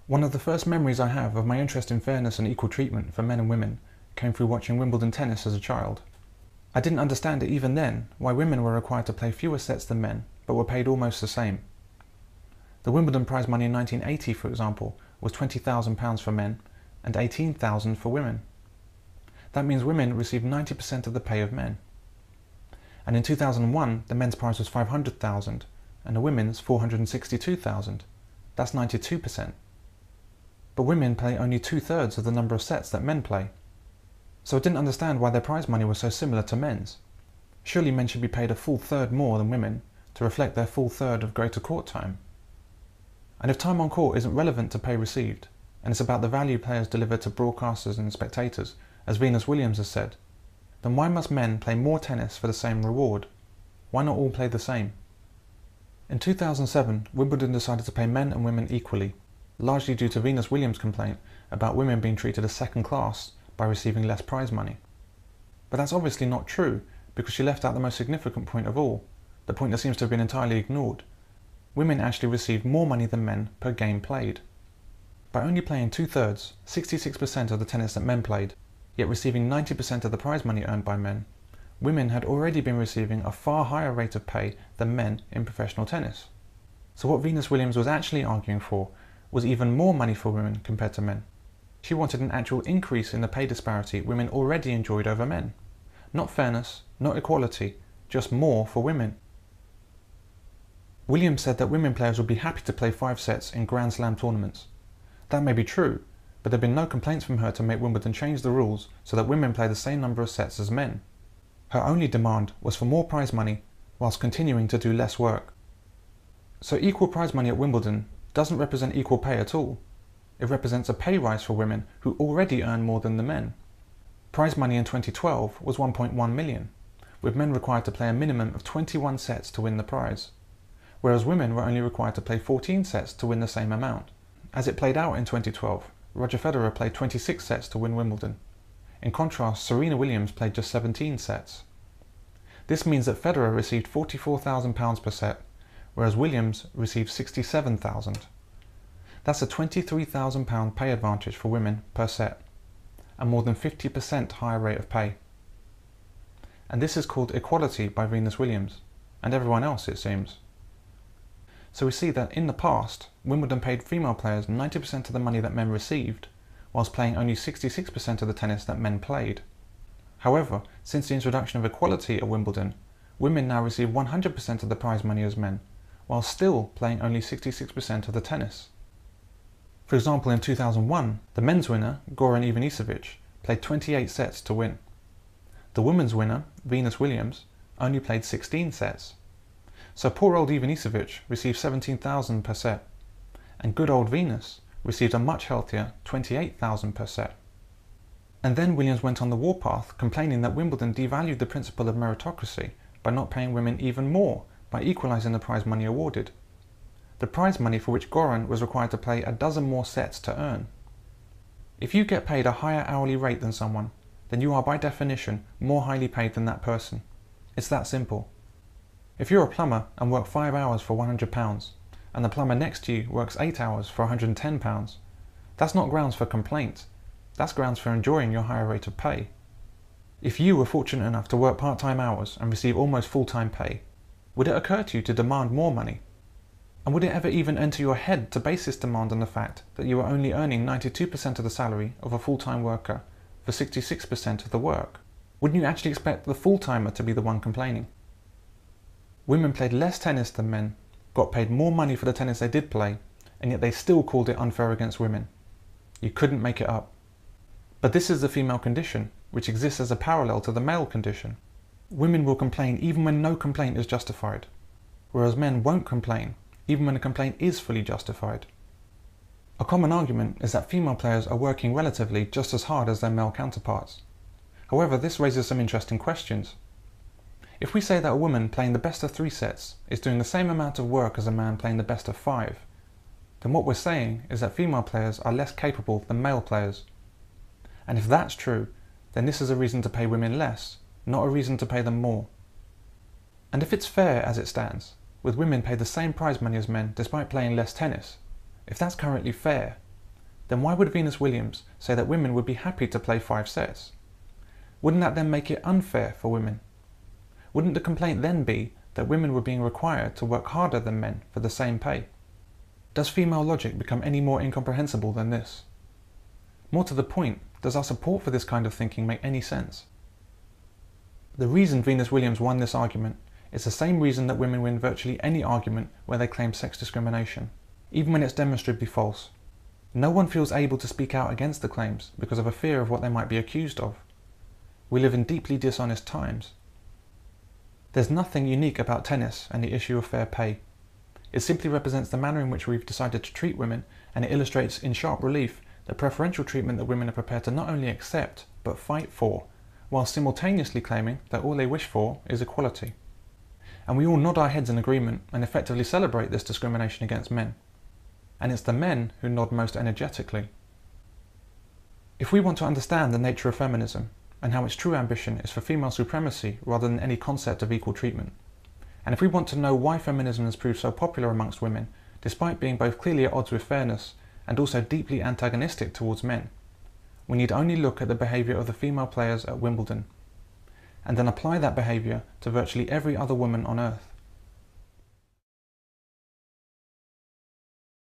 One of the first memories I have of my interest in fairness and equal treatment for men and women came through watching Wimbledon tennis as a child. I didn't understand it even then why women were required to play fewer sets than men, but were paid almost the same. The Wimbledon prize money in 1980, for example, was £20,000 for men and £18,000 for women. That means women received 90% of the pay of men. And in 2001, the men's prize was £500,000 and the women's £462,000. That's 92%. But women play only 2/3 of the number of sets that men play. So I didn't understand why their prize money was so similar to men's. Surely men should be paid a full third more than women to reflect their full third of greater court time. And if time on court isn't relevant to pay received, and it's about the value players deliver to broadcasters and spectators, as Venus Williams has said, then why must men play more tennis for the same reward? Why not all play the same? In 2007, Wimbledon decided to pay men and women equally, largely due to Venus Williams' complaint about women being treated as second class by receiving less prize money. But that's obviously not true, because she left out the most significant point of all, the point that seems to have been entirely ignored. Women actually received more money than men per game played. By only playing 2/3, 66% of the tennis that men played, yet receiving 90% of the prize money earned by men, women had already been receiving a far higher rate of pay than men in professional tennis. So what Venus Williams was actually arguing for was even more money for women compared to men. She wanted an actual increase in the pay disparity women already enjoyed over men. Not fairness, not equality, just more for women. Williams said that women players would be happy to play 5 sets in Grand Slam tournaments. That may be true, but there have been no complaints from her to make Wimbledon change the rules so that women play the same number of sets as men. Her only demand was for more prize money whilst continuing to do less work. So equal prize money at Wimbledon doesn't represent equal pay at all. It represents a pay rise for women who already earn more than the men. Prize money in 2012 was £1.1 million, with men required to play a minimum of 21 sets to win the prize, whereas women were only required to play 14 sets to win the same amount. As it played out in 2012, Roger Federer played 26 sets to win Wimbledon. In contrast, Serena Williams played just 17 sets. This means that Federer received £44,000 per set, whereas Williams received £67,000. That's a £23,000 pay advantage for women per set, a more than 50% higher rate of pay. And this is called equality by Venus Williams, and everyone else, it seems. So we see that in the past, Wimbledon paid female players 90% of the money that men received, whilst playing only 66% of the tennis that men played. However, since the introduction of equality at Wimbledon, women now receive 100% of the prize money as men, while still playing only 66% of the tennis. For example, in 2001, the men's winner, Goran Ivanisevic, played 28 sets to win. The women's winner, Venus Williams, only played 16 sets. So poor old Ivanisevic received £17,000 per set, and good old Venus received a much healthier £28,000 per set. And then Williams went on the warpath, complaining that Wimbledon devalued the principle of meritocracy by not paying women even more by equalising the prize money awarded. The prize money for which Goran was required to play a dozen more sets to earn. If you get paid a higher hourly rate than someone, then you are by definition more highly paid than that person. It's that simple. If you're a plumber and work 5 hours for £100, and the plumber next to you works 8 hours for £110, that's not grounds for complaint, that's grounds for enjoying your higher rate of pay. If you were fortunate enough to work part-time hours and receive almost full-time pay, would it occur to you to demand more money? And would it ever even enter your head to base this demand on the fact that you are only earning 92% of the salary of a full-time worker for 66% of the work? Wouldn't you actually expect the full-timer to be the one complaining? Women played less tennis than men, got paid more money for the tennis they did play, and yet they still called it unfair against women. You couldn't make it up. But this is the female condition, which exists as a parallel to the male condition. Women will complain even when no complaint is justified, whereas men won't complain even when a complaint is fully justified. A common argument is that female players are working relatively just as hard as their male counterparts. However, this raises some interesting questions. If we say that a woman playing the best of 3 sets is doing the same amount of work as a man playing the best of 5, then what we're saying is that female players are less capable than male players. And if that's true, then this is a reason to pay women less, not a reason to pay them more. And if it's fair as it stands, with women paid the same prize money as men despite playing less tennis, if that's currently fair, then why would Venus Williams say that women would be happy to play 5 sets? Wouldn't that then make it unfair for women? Wouldn't the complaint then be that women were being required to work harder than men for the same pay? Does female logic become any more incomprehensible than this? More to the point, does our support for this kind of thinking make any sense? The reason Venus Williams won this argument is the same reason that women win virtually any argument where they claim sex discrimination, even when it's demonstrably false. No one feels able to speak out against the claims because of a fear of what they might be accused of. We live in deeply dishonest times. There's nothing unique about tennis and the issue of fair pay. It simply represents the manner in which we've decided to treat women, and it illustrates in sharp relief the preferential treatment that women are prepared to not only accept, but fight for, while simultaneously claiming that all they wish for is equality. And we all nod our heads in agreement and effectively celebrate this discrimination against men. And it's the men who nod most energetically. If we want to understand the nature of feminism, and how its true ambition is for female supremacy rather than any concept of equal treatment, and if we want to know why feminism has proved so popular amongst women, despite being both clearly at odds with fairness and also deeply antagonistic towards men, we need only look at the behaviour of the female players at Wimbledon, and then apply that behaviour to virtually every other woman on earth.